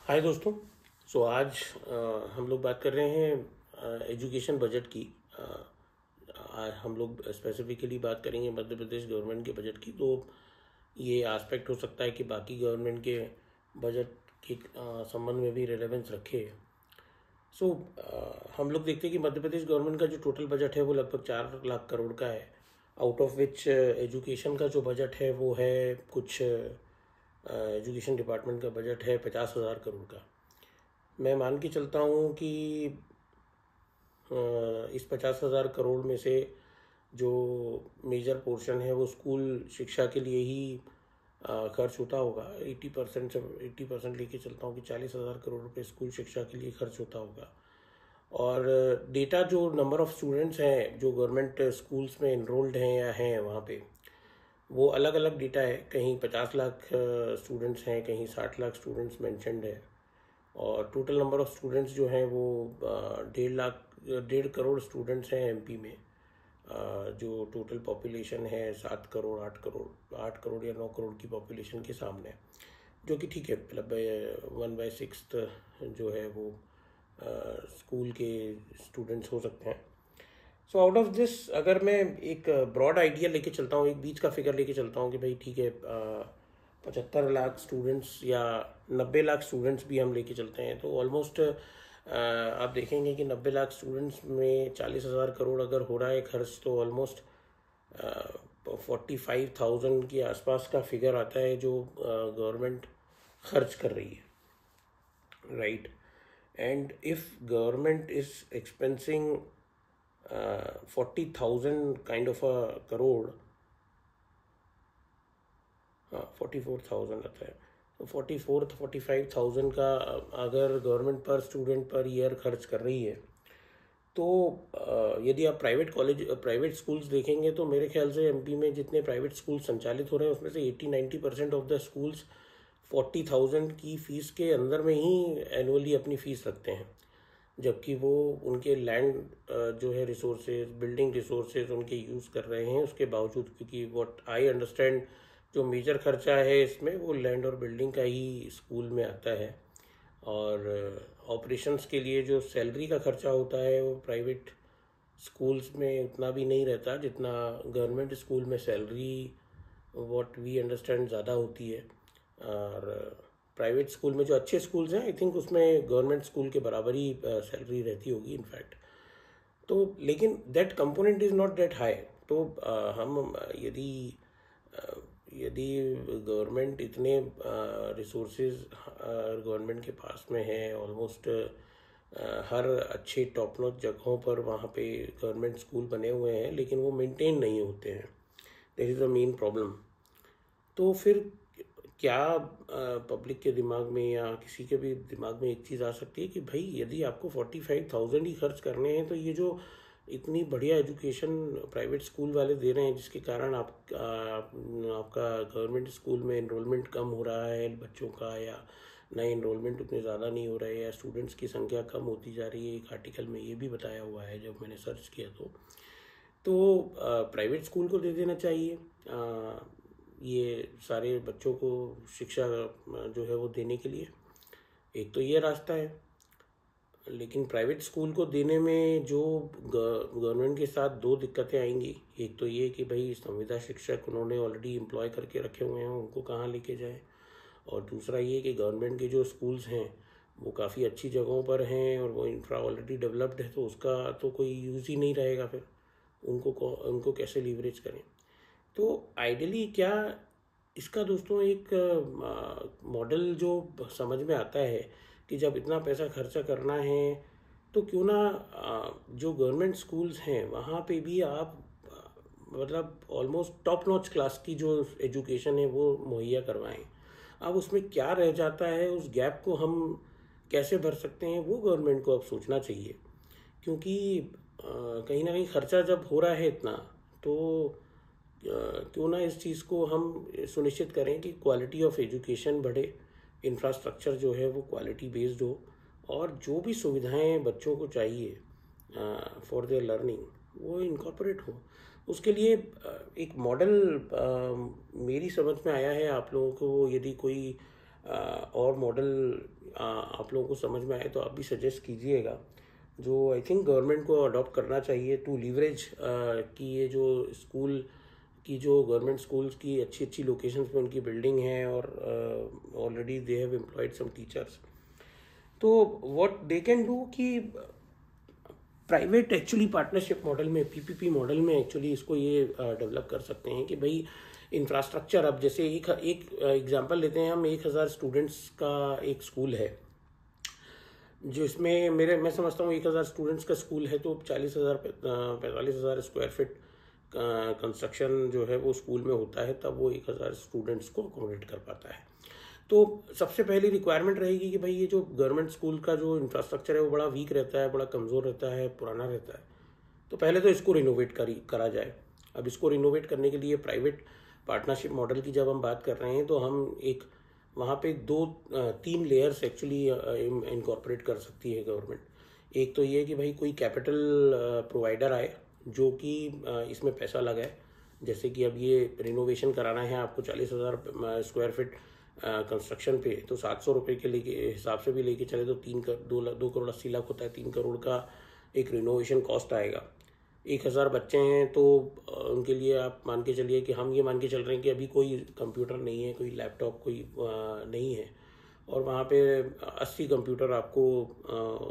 हाय दोस्तों। आज हम लोग बात कर रहे हैं एजुकेशन बजट की। आज हम लोग स्पेसिफिकली बात करेंगे मध्य प्रदेश गवर्नमेंट के बजट की। तो ये एस्पेक्ट हो सकता है कि बाकी गवर्नमेंट के बजट के संबंध में भी रेलेवेंस रखे। हम लोग देखते हैं कि मध्य प्रदेश गवर्नमेंट का जो टोटल बजट है वो लगभग 4 लाख करोड़ का है। आउट ऑफ विच एजुकेशन का जो बजट है वो है कुछ एजुकेशन डिपार्टमेंट का बजट है 50,000 करोड़ का। मैं मान के चलता हूँ कि इस 50,000 करोड़ में से जो मेजर पोर्शन है वो स्कूल शिक्षा के लिए ही खर्च होता होगा। 80% से 80% लेके चलता हूँ कि 40,000 करोड़ रुपए स्कूल शिक्षा के लिए खर्च होता होगा। और डेटा जो नंबर ऑफ़ स्टूडेंट्स हैं जो गवर्नमेंट स्कूल्स में इनरोल्ड हैं या हैं वहाँ पे, वो अलग अलग डेटा है। कहीं 50 लाख स्टूडेंट्स हैं, कहीं 60 लाख स्टूडेंट्स मेंशन्ड है। और टोटल नंबर ऑफ़ स्टूडेंट्स जो हैं वो 1.5 करोड़ स्टूडेंट्स हैं एमपी में। जो टोटल पॉपुलेशन है 7 करोड़ 8 करोड़ या 9 करोड़ की पॉपुलेशन के सामने, जो कि ठीक है। मतलब 1/6 जो है वो स्कूल के स्टूडेंट्स हो सकते हैं। आउट ऑफ दिस अगर मैं एक ब्रॉड आइडिया लेके चलता हूँ, एक बीच का फिगर लेके चलता हूँ कि भाई ठीक है, 75 लाख स्टूडेंट्स या 90 लाख स्टूडेंट्स भी हम लेके चलते हैं, तो ऑलमोस्ट आप देखेंगे कि 90 लाख स्टूडेंट्स में 40,000 करोड़ अगर हो रहा है खर्च, तो ऑलमोस्ट 45,000 के आसपास का फिगर आता है जो गवर्नमेंट खर्च कर रही है, right. And if government is expensing 40,000 kind of a crore, 44,000 आता है, तो 45,000 का अगर गवर्नमेंट पर स्टूडेंट पर ईयर खर्च कर रही है, तो यदि आप प्राइवेट स्कूल्स देखेंगे तो मेरे ख्याल से एमपी में जितने प्राइवेट स्कूल संचालित हो रहे हैं उसमें से 80-90% ऑफ द स्कूल्स 40,000 की फ़ीस के अंदर में ही एनुअली अपनी फ़ीस रखते हैं। जबकि वो उनके लैंड जो है रिसोर्सेज, बिल्डिंग रिसोर्सेज उनके यूज़ कर रहे हैं उसके बावजूद, क्योंकि व्हाट आई अंडरस्टैंड जो मेजर खर्चा है इसमें वो लैंड और बिल्डिंग का ही स्कूल में आता है। और ऑपरेशंस के लिए जो सैलरी का खर्चा होता है वो प्राइवेट स्कूल्स में उतना भी नहीं रहता जितना गवर्नमेंट स्कूल में सैलरी, व्हाट वी अंडरस्टैंड, ज़्यादा होती है। और प्राइवेट स्कूल में जो अच्छे स्कूल्स हैं, आई थिंक उसमें गवर्नमेंट स्कूल के बराबर ही सैलरी रहती होगी इनफैक्ट। तो लेकिन that component is not that high. तो हम यदि गवर्नमेंट इतने रिसोर्सेज गवर्नमेंट के पास में है, ऑलमोस्ट हर अच्छे टॉप नॉच जगहों पर वहाँ पे गवर्नमेंट स्कूल बने हुए हैं, लेकिन वो मेंटेन नहीं होते हैं। That is the main problem. तो फिर क्या पब्लिक के दिमाग में या किसी के भी दिमाग में एक चीज़ आ सकती है कि भाई यदि आपको 45,000 ही खर्च करने हैं, तो ये जो इतनी बढ़िया एजुकेशन प्राइवेट स्कूल वाले दे रहे हैं जिसके कारण आपका गवर्नमेंट स्कूल में इनरोलमेंट कम हो रहा है बच्चों का, या नए इनरोलमेंट उतने ज़्यादा नहीं हो रहे, या स्टूडेंट्स की संख्या कम होती जा रही है, एक आर्टिकल में ये भी बताया हुआ है जब मैंने सर्च किया। तो प्राइवेट स्कूल को दे देना चाहिए ये सारे बच्चों को शिक्षा जो है वो देने के लिए। एक तो ये रास्ता है। लेकिन प्राइवेट स्कूल को देने में जो गवर्नमेंट के साथ दो दिक्कतें आएंगी। एक तो ये कि भाई संविदा शिक्षक उन्होंने ऑलरेडी एम्प्लॉय करके रखे हुए हैं, उनको कहाँ लेके जाएं। और दूसरा ये कि गवर्नमेंट के जो स्कूल्स हैं वो काफ़ी अच्छी जगहों पर हैं और वो इंफ्रा ऑलरेडी डेवलप्ड है, तो उसका तो कोई यूज़ ही नहीं रहेगा। फिर उनको कैसे लीवरेज करें। तो आइडियली क्या इसका दोस्तों एक मॉडल जो समझ में आता है कि जब इतना पैसा खर्चा करना है तो क्यों ना जो गवर्नमेंट स्कूल्स हैं वहाँ पे भी आप मतलब ऑलमोस्ट टॉप नॉच क्लास की जो एजुकेशन है वो मुहैया करवाएं। अब उसमें क्या रह जाता है, उस गैप को हम कैसे भर सकते हैं, वो गवर्नमेंट को अब सोचना चाहिए। क्योंकि कहीं ना कहीं खर्चा जब हो रहा है इतना, तो क्यों ना इस चीज़ को हम सुनिश्चित करें कि क्वालिटी ऑफ एजुकेशन बढ़े, इंफ्रास्ट्रक्चर जो है वो क्वालिटी बेस्ड हो, और जो भी सुविधाएं बच्चों को चाहिए फॉर देयर लर्निंग वो इनकॉर्पोरेट हो। उसके लिए एक मॉडल मेरी समझ में आया है। आप लोगों को यदि कोई और मॉडल आप लोगों को समझ में आए तो आप भी सजेस्ट कीजिएगा, जो आई थिंक गवर्नमेंट को अडॉप्ट करना चाहिए टू लीवरेज कि ये जो स्कूल की जो गवर्नमेंट स्कूल्स की अच्छी अच्छी लोकेशंस पे उनकी बिल्डिंग है और already they have employed some teachers, तो व्हाट दे कैन डू कि प्राइवेट एक्चुअली पार्टनरशिप मॉडल में, पीपीपी मॉडल में एक्चुअली इसको ये डेवलप कर सकते हैं कि भाई इंफ्रास्ट्रक्चर, अब जैसे एक एग्जांपल लेते हैं हम, 1000 स्टूडेंट्स का एक स्कूल है, जो इसमें मैं समझता हूँ 1000 स्टूडेंट्स का स्कूल है तो 45,000 स्क्वायर फीट कंस्ट्रक्शन जो है वो स्कूल में होता है, तब वो 1000 स्टूडेंट्स को अकोमोडेट कर पाता है। तो सबसे पहली रिक्वायरमेंट रहेगी कि भाई ये जो गवर्नमेंट स्कूल का जो इंफ्रास्ट्रक्चर है वो बड़ा वीक रहता है, बड़ा कमज़ोर रहता है, पुराना रहता है, तो पहले तो इसको रिनोवेट करा जाए। अब इसको रिनोवेट करने के लिए प्राइवेट पार्टनरशिप मॉडल की जब हम बात कर रहे हैं तो हम एक वहाँ पे 2-3 लेयर्स एक्चुअली इनकॉर्पोरेट कर सकती है गवर्नमेंट। एक तो ये कि भाई कोई कैपिटल प्रोवाइडर आए जो कि इसमें पैसा लगाए, जैसे कि अब ये रिनोवेशन कराना है आपको 40,000 स्क्वायर फीट कंस्ट्रक्शन पे, तो 700 रुपये के लेके हिसाब से भी लेके चले तो 2 करोड़ 80 लाख होता है, 3 करोड़ का एक रिनोवेशन कॉस्ट आएगा। 1000 बच्चे हैं तो उनके लिए आप मान के चलिए कि हम ये मान के चल रहे हैं कि अभी कोई कंप्यूटर नहीं है, कोई लैपटॉप कोई नहीं है, और वहाँ पे 80 कंप्यूटर आपको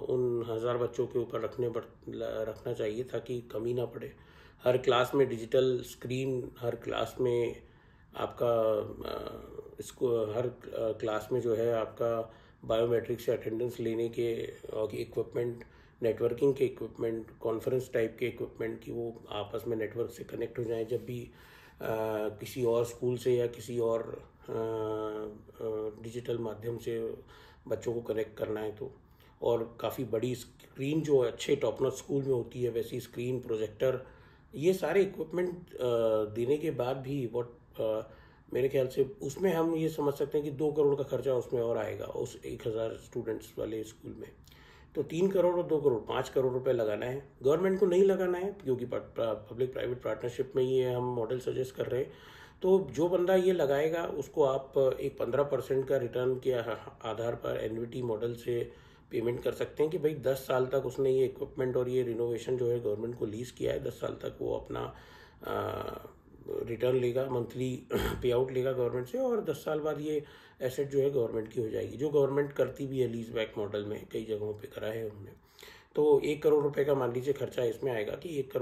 उन 1000 बच्चों के ऊपर रखना चाहिए ताकि कमी ना पड़े। हर क्लास में डिजिटल स्क्रीन, हर क्लास में आपका इसको हर क्लास में जो है आपका बायोमेट्रिक से अटेंडेंस लेने के इक्विपमेंट, नेटवर्किंग के इक्विपमेंट, कॉन्फ्रेंस टाइप के इक्विपमेंट की वो आपस में नेटवर्क से कनेक्ट हो जाएं जब भी किसी और स्कूल से या किसी और डिजिटल माध्यम से बच्चों को कनेक्ट करना है तो। और काफ़ी बड़ी स्क्रीन जो अच्छे टॉप नॉच स्कूल में होती है वैसी स्क्रीन, प्रोजेक्टर, ये सारे इक्विपमेंट देने के बाद भी मेरे ख्याल से उसमें हम ये समझ सकते हैं कि 2 करोड़ का खर्चा उसमें और आएगा उस 1000 स्टूडेंट्स वाले स्कूल में। तो 3 करोड़ और 2 करोड़ 5 करोड़ रुपए लगाना है, गवर्नमेंट को नहीं लगाना है क्योंकि पब्लिक प्राइवेट पार्टनरशिप में ये हम मॉडल सजेस्ट कर रहे हैं। तो जो बंदा ये लगाएगा उसको आप एक 15% का रिटर्न के आधार पर एन्युटी मॉडल से पेमेंट कर सकते हैं कि भाई 10 साल तक उसने ये इक्विपमेंट और ये रिनोवेशन जो है गवर्नमेंट को लीज किया है, 10 साल तक वो अपना रिटर्न लेगा, मंथली पे आउट लेगा गवर्नमेंट से, और 10 साल बाद ये एसेट जो है गवर्नमेंट की हो जाएगी, जो गवर्नमेंट करती भी है लीज बैक मॉडल में, कई जगहों पे करा है हमने। तो 1 करोड़ रुपए का मान लीजिए खर्चा इसमें आएगा कि 1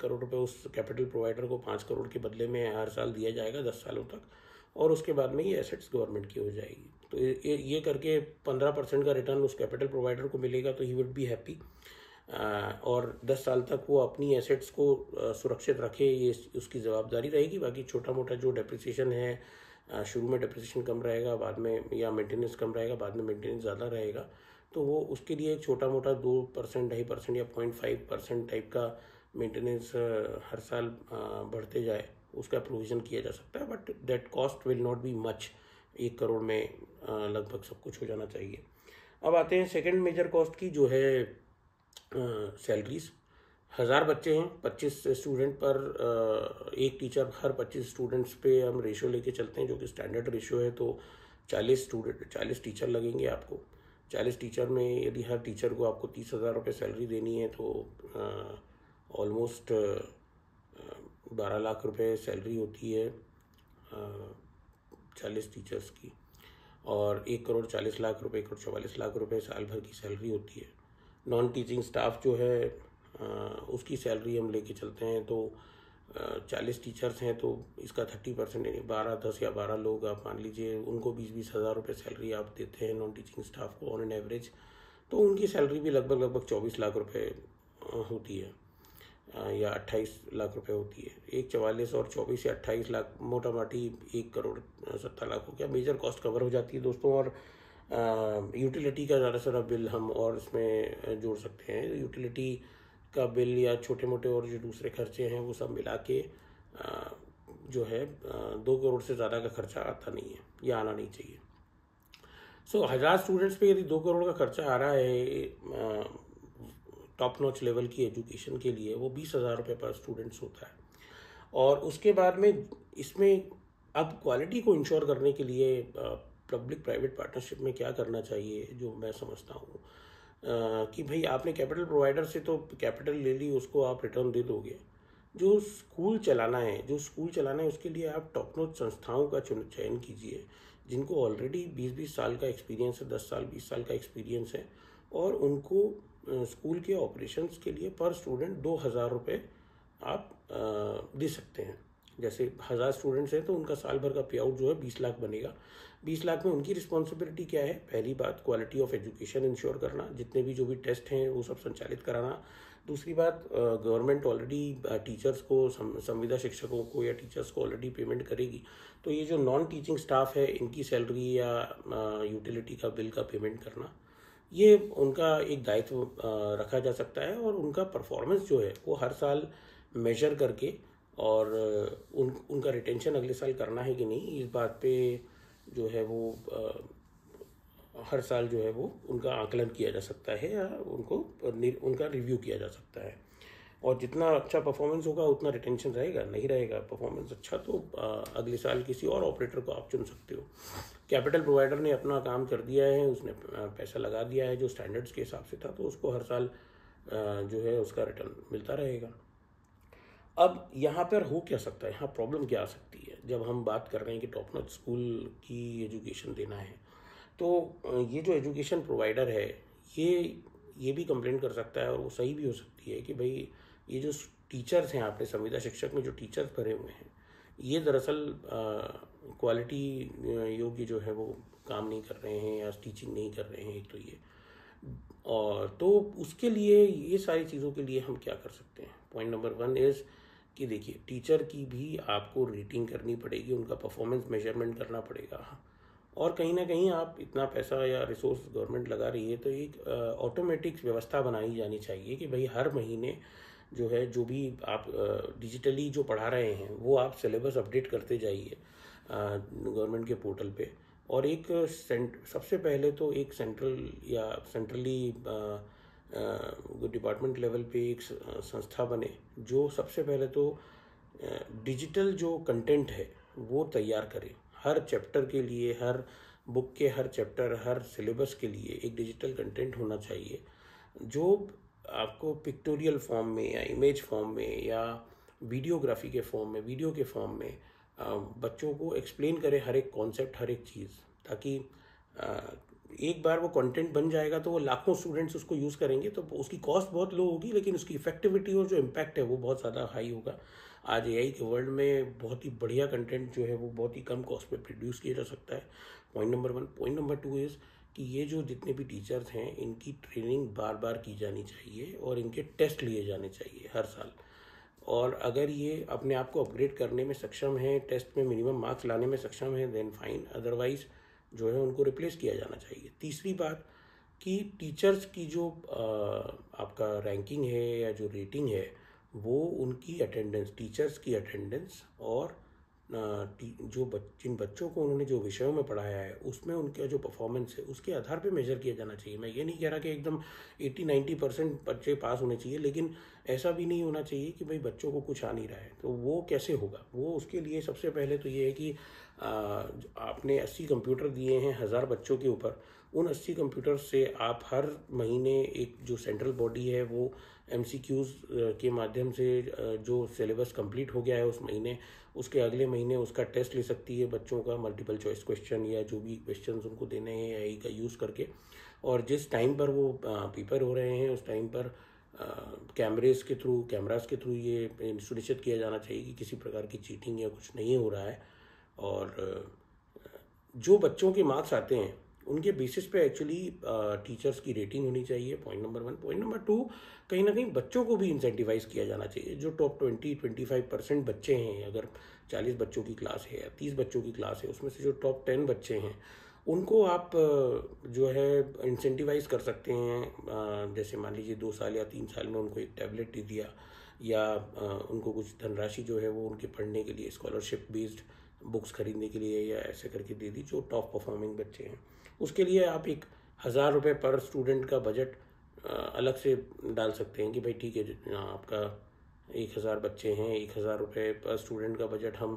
करोड़ रुपए उस कैपिटल प्रोवाइडर को 5 करोड़ के बदले में हर साल दिया जाएगा 10 सालों तक, और उसके बाद में ये एसेट्स गवर्नमेंट की हो जाएगी। तो ये करके 15% का रिटर्न उस कैपिटल प्रोवाइडर को मिलेगा तो ही वुड बी हैप्पी, और 10 साल तक वो अपनी एसेट्स को सुरक्षित रखे, ये उसकी जवाबदारी रहेगी। बाकी छोटा मोटा जो डेप्रिसिएशन है, शुरू में डेप्रिसिएशन कम रहेगा, बाद में या मेंटेनेंस कम रहेगा, बाद में मेंटेनेंस ज़्यादा रहेगा, तो वो उसके लिए एक छोटा मोटा 2%, 2.5% या 0.5% टाइप का मेंटेनेंस हर साल बढ़ते जाए, उसका प्रोविज़न किया जा सकता है। But that cost will not be much, 1 crore में लगभग सब कुछ हो जाना चाहिए। अब आते हैं सेकेंड मेजर कॉस्ट की, जो है सैलरीज। 1000 बच्चे हैं, 25 स्टूडेंट पर एक टीचर, हर 25 स्टूडेंट्स पे हम रेशो लेके चलते हैं जो कि स्टैंडर्ड रेशो है, तो 40 टीचर लगेंगे आपको। 40 टीचर में यदि हर टीचर को आपको 30,000 रुपये सैलरी देनी है तो ऑलमोस्ट 12 लाख रुपए सैलरी होती है 40 टीचर्स की, और 1 करोड़ 40 लाख रुपए, 1 करोड़ 44 लाख रुपए साल भर की सैलरी होती है। नॉन टीचिंग स्टाफ जो है उसकी सैलरी हम लेके चलते हैं तो 40 टीचर्स हैं तो इसका 30% यानी 10 या 12 लोग आप मान लीजिए, उनको 20-20 हज़ार रुपये सैलरी आप देते हैं नॉन टीचिंग स्टाफ को ऑन एन एवरेज, तो उनकी सैलरी भी लगभग 24 लाख रुपए होती है, या 28 लाख रुपए होती है। एक 44 और 24 या 28 लाख, मोटा मोटी 1 करोड़ 70 लाख हो गया, मेजर कॉस्ट कवर हो जाती है दोस्तों। और यूटिलिटी का ज़्यादा सारा बिल हम और इसमें जोड़ सकते हैं, यूटिलिटी का बिल या छोटे मोटे और जो दूसरे खर्चे हैं वो सब मिला के जो है 2 करोड़ से ज़्यादा का खर्चा आता नहीं है, या आना नहीं चाहिए। सो 1000 स्टूडेंट्स पे यदि 2 करोड़ का खर्चा आ रहा है टॉप नॉच लेवल की एजुकेशन के लिए, वो 20,000 रुपये पर स्टूडेंट्स होता है। और उसके बाद में इसमें अब क्वालिटी को इंश्योर करने के लिए पब्लिक प्राइवेट पार्टनरशिप में क्या करना चाहिए, जो मैं समझता हूँ कि भाई आपने कैपिटल प्रोवाइडर से तो कैपिटल ले ली, उसको आप रिटर्न दे दोगे। जो स्कूल चलाना है उसके लिए आप टॉप नॉच संस्थाओं का चयन कीजिए, जिनको ऑलरेडी 20-20 साल का एक्सपीरियंस है, 10 साल 20 साल का एक्सपीरियंस है, और उनको स्कूल के ऑपरेशंस के लिए पर स्टूडेंट 2,000 रुपये आप दे सकते हैं। जैसे 1,000 स्टूडेंट्स हैं तो उनका साल भर का पे आउट जो है 20 लाख बनेगा। 20 लाख में उनकी रिस्पॉन्सिबिलिटी क्या है? पहली बात, क्वालिटी ऑफ एजुकेशन इंश्योर करना, जितने भी जो भी टेस्ट हैं वो सब संचालित कराना। दूसरी बात, गवर्नमेंट ऑलरेडी टीचर्स को, संविदा शिक्षकों को या टीचर्स को ऑलरेडी पेमेंट करेगी, तो ये जो नॉन टीचिंग स्टाफ है इनकी सैलरी या यूटिलिटी का बिल का पेमेंट करना, ये उनका एक दायित्व रखा जा सकता है। और उनका परफॉर्मेंस जो है वो हर साल मेजर करके, और उनका रिटेंशन अगले साल करना है कि नहीं, इस बात पे जो है वो हर साल जो है वो उनका आकलन किया जा सकता है, या उनका रिव्यू किया जा सकता है। और जितना अच्छा परफॉर्मेंस होगा उतना रिटेंशन रहेगा, नहीं रहेगा परफॉर्मेंस अच्छा तो अगले साल किसी और ऑपरेटर को आप चुन सकते हो। कैपिटल प्रोवाइडर ने अपना काम कर दिया है, उसने पैसा लगा दिया है जो स्टैंडर्ड्स के हिसाब से था, तो उसको हर साल जो है उसका रिटर्न मिलता रहेगा। अब यहाँ पर हो क्या सकता है, यहाँ प्रॉब्लम क्या आ सकती है जब हम बात कर रहे हैं कि टॉप नॉच स्कूल की एजुकेशन देना है? तो ये जो एजुकेशन प्रोवाइडर है ये भी कंप्लेंट कर सकता है, और वो सही भी हो सकती है कि भाई ये जो टीचर्स हैं, आपने संविदा शिक्षक में जो टीचर्स भरे हुए हैं, ये दरअसल क्वालिटी योग्य जो है वो काम नहीं कर रहे हैं या टीचिंग नहीं कर रहे हैं। तो ये, और तो उसके लिए ये सारी चीज़ों के लिए हम क्या कर सकते हैं? पॉइंट नंबर 1 इज़ कि देखिए, टीचर की भी आपको रेटिंग करनी पड़ेगी, उनका परफॉर्मेंस मेजरमेंट करना पड़ेगा। और कहीं ना कहीं आप इतना पैसा या रिसोर्स गवर्नमेंट लगा रही है, तो एक ऑटोमेटिक व्यवस्था बनाई जानी चाहिए कि भाई हर महीने जो है, जो भी आप डिजिटली जो पढ़ा रहे हैं वो आप सिलेबस अपडेट करते जाइए गवर्नमेंट के पोर्टल पे। और एक सबसे पहले तो एक सेंट्रली डिपार्टमेंट लेवल पे एक संस्था बने जो सबसे पहले तो डिजिटल जो कंटेंट है वो तैयार करे। हर चैप्टर के लिए, हर बुक के हर चैप्टर, हर सिलेबस के लिए एक डिजिटल कंटेंट होना चाहिए, जो आपको पिक्टोरियल फॉर्म में या इमेज फॉर्म में या वीडियोग्राफी के फॉर्म में, वीडियो के फॉर्म में बच्चों को एक्सप्लेन करे हर एक कॉन्सेप्ट, हर एक चीज़, ताकि एक बार वो कंटेंट बन जाएगा तो वो लाखों स्टूडेंट्स उसको यूज़ करेंगे, तो उसकी कॉस्ट बहुत लो होगी, लेकिन उसकी इफेक्टिविटी और जो इम्पैक्ट है वो बहुत ज़्यादा हाई होगा। आज एआई के वर्ल्ड में बहुत ही बढ़िया कंटेंट जो है वो बहुत ही कम कॉस्ट पे प्रोड्यूस किया जा सकता है। Point number 1। Point number 2 is कि ये जो जितने भी टीचर्स हैं इनकी ट्रेनिंग बार बार की जानी चाहिए, और इनके टेस्ट लिए जाने चाहिए हर साल। और अगर ये अपने आप को अपग्रेड करने में सक्षम है, टेस्ट में मिनिमम मार्क्स लाने में सक्षम है, देन फाइन, अदरवाइज जो है उनको रिप्लेस किया जाना चाहिए। तीसरी बात कि टीचर्स की जो आपका रैंकिंग है या जो रेटिंग है, वो उनकी अटेंडेंस, टीचर्स की अटेंडेंस, और जिन बच्चों को उन्होंने जो विषयों में पढ़ाया है उसमें उनका जो परफॉर्मेंस है उसके आधार पे मेजर किया जाना चाहिए। मैं ये नहीं कह रहा कि एकदम 80-90% बच्चे पास होने चाहिए, लेकिन ऐसा भी नहीं होना चाहिए कि भाई बच्चों को कुछ आ नहीं रहा है। तो वो कैसे होगा? वो उसके लिए सबसे पहले तो ये है कि आपने 80 कंप्यूटर दिए हैं 1000 बच्चों के ऊपर, उन 80 कंप्यूटर से आप हर महीने एक जो सेंट्रल बॉडी है वो MCQs के माध्यम से जो सिलेबस कंप्लीट हो गया है उस महीने, उसके अगले महीने उसका टेस्ट ले सकती है बच्चों का, मल्टीपल चॉइस क्वेश्चन या जो भी क्वेश्चंस उनको देने हैं एआई का यूज़ करके। और जिस टाइम पर वो पेपर हो रहे हैं उस टाइम पर कैमरास के थ्रू ये सुनिश्चित किया जाना चाहिए कि किसी प्रकार की चीटिंग या कुछ नहीं हो रहा है। और जो बच्चों के मार्क्स आते हैं उनके बेसिस पे एक्चुअली टीचर्स की रेटिंग होनी चाहिए। Point number 1। पॉइंट नंबर 2, कहीं ना कहीं बच्चों को भी इंसेंटिवाइज किया जाना चाहिए। जो टॉप 20-25% बच्चे हैं, अगर 40 बच्चों की क्लास है या 30 बच्चों की क्लास है, उसमें से जो टॉप 10 बच्चे हैं उनको आप जो है इंसेंटिवाइज कर सकते हैं। जैसे मान लीजिए 2 साल या 3 साल में उनको एक टैबलेट दे दिया, या उनको कुछ धनराशि जो है वो उनके पढ़ने के लिए स्कॉलरशिप बेस्ड बुक्स खरीदने के लिए या ऐसे करके दे दी, जो टॉप परफॉर्मिंग बच्चे हैं। उसके लिए आप 1,000 रुपये पर स्टूडेंट का बजट अलग से डाल सकते हैं कि भाई ठीक है, आपका 1,000 बच्चे हैं, 1,000 रुपये पर स्टूडेंट का बजट हम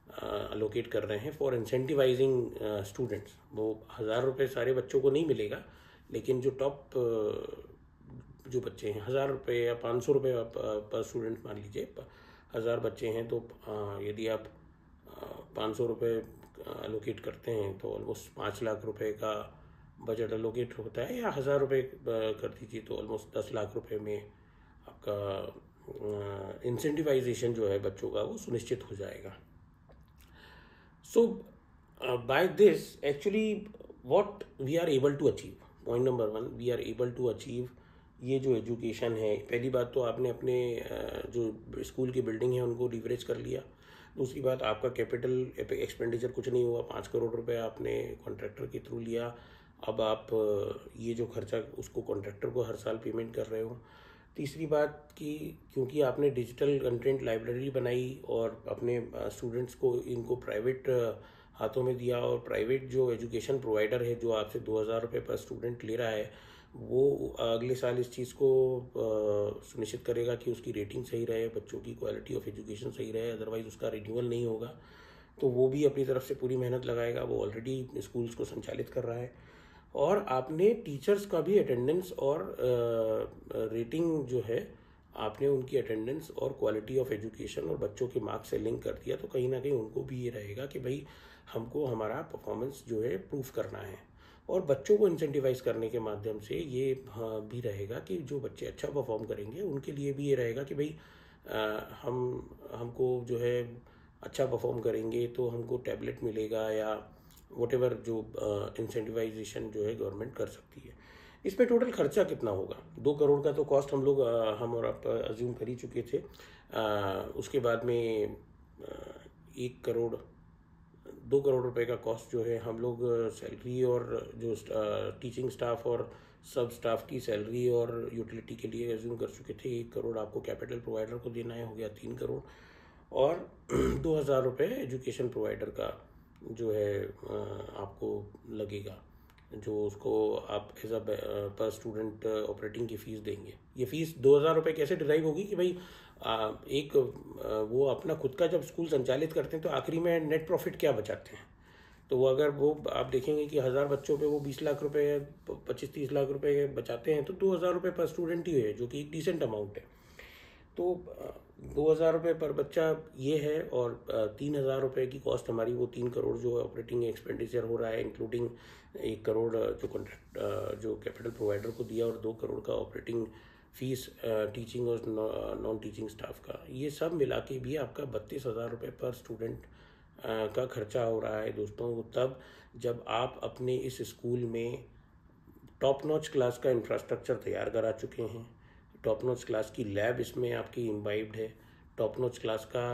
अलोकेट कर रहे हैं फॉर इंसेंटिवाइजिंग स्टूडेंट्स। वो 1,000 रुपये सारे बच्चों को नहीं मिलेगा, लेकिन जो टॉप जो बच्चे हैं 1,000 रुपये या 500 रुपये पर स्टूडेंट मान लीजिए, 1,000 बच्चे हैं तो यदि आप 500 रुपये अलोकेट करते हैं तो ऑलमोस्ट 5 लाख रुपए का बजट अलोकेट होता है, या 1,000 रुपये कर दीजिए तो ऑलमोस्ट 10 लाख रुपए में आपका इंसेंटिवाइजेशन जो है बच्चों का वो सुनिश्चित हो जाएगा। So, by this, actually, what we are able to achieve, point number 1, we are able to achieve ये जो एजुकेशन है। पहली बात तो आपने अपने जो स्कूल की बिल्डिंग है उनको लीवरेज कर लिया। दूसरी बात, आपका कैपिटल एक्सपेंडिचर कुछ नहीं हुआ, 5 करोड़ रुपए आपने कॉन्ट्रैक्टर के थ्रू लिया। अब आप ये जो खर्चा उसको कॉन्ट्रैक्टर को हर साल पेमेंट कर रहे हो। तीसरी बात कि क्योंकि आपने डिजिटल कंटेंट लाइब्रेरी बनाई और अपने स्टूडेंट्स को इनको प्राइवेट हाथों में दिया, और प्राइवेट जो एजुकेशन प्रोवाइडर है जो आपसे 2,000 रुपये पर स्टूडेंट ले रहा है, वो अगले साल इस चीज़ को सुनिश्चित करेगा कि उसकी रेटिंग सही रहे, बच्चों की क्वालिटी ऑफ एजुकेशन सही रहे, अदरवाइज़ उसका रिन्यूअल नहीं होगा। तो वो भी अपनी तरफ से पूरी मेहनत लगाएगा, वो ऑलरेडी स्कूल्स को संचालित कर रहा है। और आपने टीचर्स का भी अटेंडेंस और रेटिंग जो है, आपने उनकी अटेंडेंस और क्वालिटी ऑफ एजुकेशन और बच्चों के मार्क्स से लिंक कर दिया, तो कहीं ना कहीं उनको भी ये रहेगा कि भाई हमको हमारा परफॉर्मेंस जो है प्रूफ करना है। और बच्चों को इंसेंटिवाइज करने के माध्यम से ये भी रहेगा कि जो बच्चे अच्छा परफॉर्म करेंगे उनके लिए भी ये रहेगा कि भाई हमको जो है अच्छा परफॉर्म करेंगे तो हमको टैबलेट मिलेगा, या वॉटेवर जो इंसेंटिवाइजेशन जो है गवर्नमेंट कर सकती है। इस पे टोटल खर्चा कितना होगा? 2 करोड़ का तो कॉस्ट हम लोग हम और आप अज्यूम कर ही चुके थे। उसके बाद में 1 करोड़ 2 करोड़ रुपए का कॉस्ट जो है हम लोग सैलरी और जो टीचिंग स्टाफ और सब स्टाफ की सैलरी और यूटिलिटी के लिए अज्यूम कर चुके थे। 1 करोड़ आपको कैपिटल प्रोवाइडर को देना है, हो गया 3 करोड़। और 2,000 रुपये एजुकेशन प्रोवाइडर का जो है आपको लगेगा, जो उसको आप एज अ पर स्टूडेंट ऑपरेटिंग की फ़ीस देंगे। ये फ़ीस 2,000 रुपये कैसे डिराइव होगी कि भाई एक वो अपना खुद का जब स्कूल संचालित करते हैं तो आखिरी में नेट प्रॉफिट क्या बचाते हैं, तो वो अगर वो आप देखेंगे कि 1,000 बच्चों पे वो 20 लाख रुपए 25-30 लाख रुपए बचाते हैं, तो 2,000 रुपये पर स्टूडेंट ही है, जो कि एक डिसेंट अमाउंट है। तो 2,000 रुपये पर बच्चा ये है, और 3,000 रुपये की कॉस्ट हमारी वो 3 करोड़ जो ऑपरेटिंग एक्सपेंडिचर हो रहा है, इंक्लूडिंग 1 करोड़ जो कॉन्ट्रैक्ट जो कैपिटल प्रोवाइडर को दिया, और 2 करोड़ का ऑपरेटिंग फीस टीचिंग और नॉन टीचिंग स्टाफ का, ये सब मिला के भी आपका 32,000 रुपये पर स्टूडेंट का खर्चा हो रहा है दोस्तों। तब जब आप अपने इस स्कूल में टॉप नॉच क्लास का इंफ्रास्ट्रक्चर तैयार करा चुके हैं, टॉप नॉच क्लास की लैब इसमें आपकी इम्बाइब्ड है, टॉप नॉच क्लास का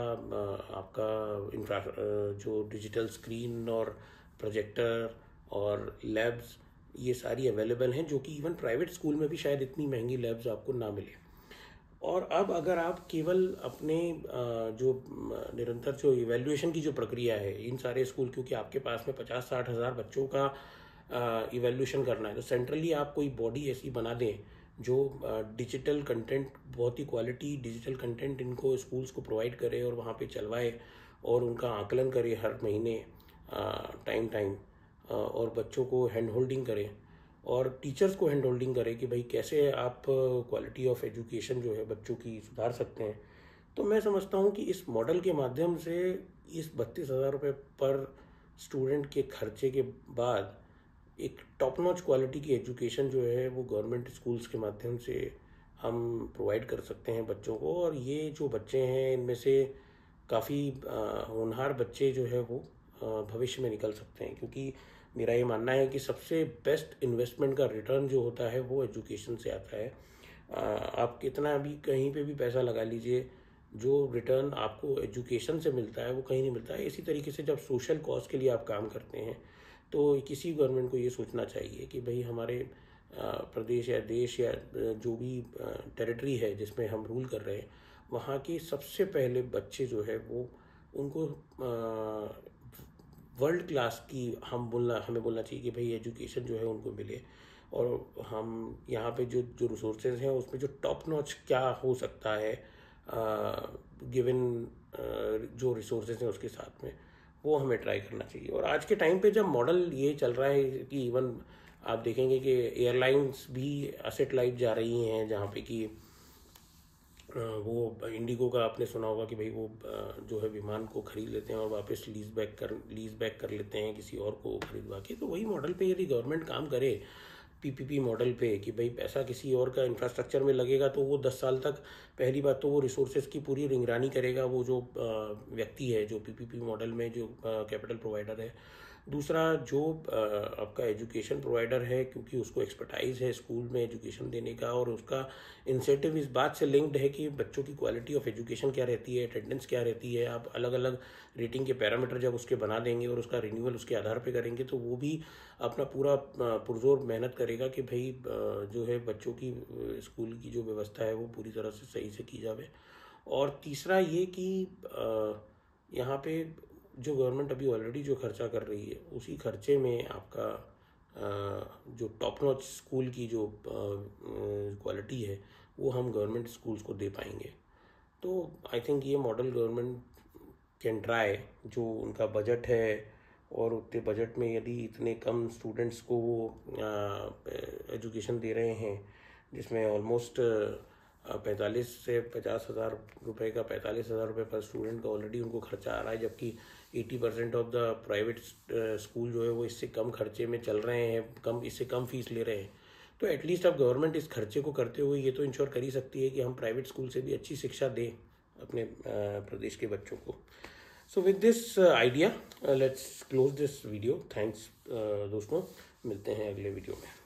आपका जो डिजिटल स्क्रीन और प्रोजेक्टर और लैब्स ये सारी अवेलेबल हैं, जो कि इवन प्राइवेट स्कूल में भी शायद इतनी महंगी लैब्स आपको ना मिले। और अब अगर आप केवल अपने जो निरंतर जो इवैल्यूएशन की जो प्रक्रिया है, इन सारे स्कूल, क्योंकि आपके पास में 50-60 हज़ार बच्चों का इवैल्यूएशन करना है, तो सेंट्रली आप कोई बॉडी ऐसी बना दें जो डिजिटल कंटेंट, बहुत ही क्वालिटी डिजिटल कंटेंट इनको स्कूल्स को प्रोवाइड करे और वहाँ पे चलवाए और उनका आकलन करे हर महीने टाइम और बच्चों को हैंड होल्डिंग करे और टीचर्स को हैंड होल्डिंग करे कि भाई कैसे आप क्वालिटी ऑफ एजुकेशन जो है बच्चों की सुधार सकते हैं। तो मैं समझता हूँ कि इस मॉडल के माध्यम से इस 32,000 रुपये पर स्टूडेंट के खर्चे के बाद एक टॉप नॉच क्वालिटी की एजुकेशन जो है वो गवर्नमेंट स्कूल्स के माध्यम से हम प्रोवाइड कर सकते हैं बच्चों को। और ये जो बच्चे हैं इनमें से काफ़ी होनहार बच्चे जो है वो भविष्य में निकल सकते हैं, क्योंकि मेरा ये मानना है कि सबसे बेस्ट इन्वेस्टमेंट का रिटर्न जो होता है वो एजुकेशन से आता है। आप कितना भी कहीं पे भी पैसा लगा लीजिए, जो रिटर्न आपको एजुकेशन से मिलता है वो कहीं नहीं मिलता है। इसी तरीके से जब सोशल कॉज के लिए आप काम करते हैं तो किसी गवर्नमेंट को ये सोचना चाहिए कि भाई हमारे प्रदेश या देश या जो भी टेरिटरी है जिसमें हम रूल कर रहे हैं, वहाँ के सबसे पहले बच्चे जो है वो उनको वर्ल्ड क्लास की हमें बोलना चाहिए कि भाई एजुकेशन जो है उनको मिले। और हम यहाँ पे जो रिसोर्सेज हैं उसमें जो टॉप नॉच क्या हो सकता है गिवन जो रिसोर्सेज हैं उसके साथ में, वो हमें ट्राई करना चाहिए। और आज के टाइम पे जब मॉडल ये चल रहा है कि इवन आप देखेंगे कि एयरलाइंस भी एसेट लाइट जा रही हैं, जहाँ पे कि वो इंडिगो का आपने सुना होगा कि भाई वो जो है विमान को खरीद लेते हैं और वापस लीज बैक कर लेते हैं किसी और को खरीदवा के। तो वही मॉडल पे यदि गवर्नमेंट काम करे, पीपीपी मॉडल पे, कि भाई पैसा किसी और का इंफ्रास्ट्रक्चर में लगेगा तो वो 10 साल तक, पहली बात तो वो रिसोर्सेज की पूरी निगरानी करेगा वो जो व्यक्ति है, जो पीपीपी मॉडल में जो कैपिटल प्रोवाइडर है। दूसरा, जो आपका एजुकेशन प्रोवाइडर है, क्योंकि उसको एक्सपर्टाइज है स्कूल में एजुकेशन देने का, और उसका इंसेंटिव इस बात से लिंक्ड है कि बच्चों की क्वालिटी ऑफ एजुकेशन क्या रहती है, अटेंडेंस क्या रहती है। आप अलग अलग रेटिंग के पैरामीटर जब उसके बना देंगे और उसका रिन्यूअल उसके आधार पे करेंगे, तो वो भी अपना पूरा पुरजोर मेहनत करेगा कि भाई जो है बच्चों की स्कूल की जो व्यवस्था है वो पूरी तरह से सही से की जाए। और तीसरा ये कि यहाँ पे जो गवर्नमेंट अभी ऑलरेडी जो खर्चा कर रही है, उसी खर्चे में आपका जो टॉप नॉच स्कूल की जो क्वालिटी है वो हम गवर्नमेंट स्कूल्स को दे पाएंगे। तो आई थिंक ये मॉडल गवर्नमेंट कैन ट्राई। जो उनका बजट है, और उतने बजट में यदि इतने कम स्टूडेंट्स को वो एजुकेशन दे रहे हैं, जिसमें ऑलमोस्ट 45 से 50 हज़ार रुपये का, 45 हज़ार रुपये पर स्टूडेंट का ऑलरेडी उनको खर्चा आ रहा है, जबकि 80% ऑफ द प्राइवेट स्कूल जो है वो इससे कम खर्चे में चल रहे हैं, इससे कम फीस ले रहे हैं। तो एटलीस्ट अब गवर्नमेंट इस खर्चे को करते हुए ये तो इंश्योर कर ही सकती है कि हम प्राइवेट स्कूल से भी अच्छी शिक्षा दें अपने प्रदेश के बच्चों को। So with this idea let's close this video. Thanks दोस्तों, मिलते हैं अगले वीडियो में।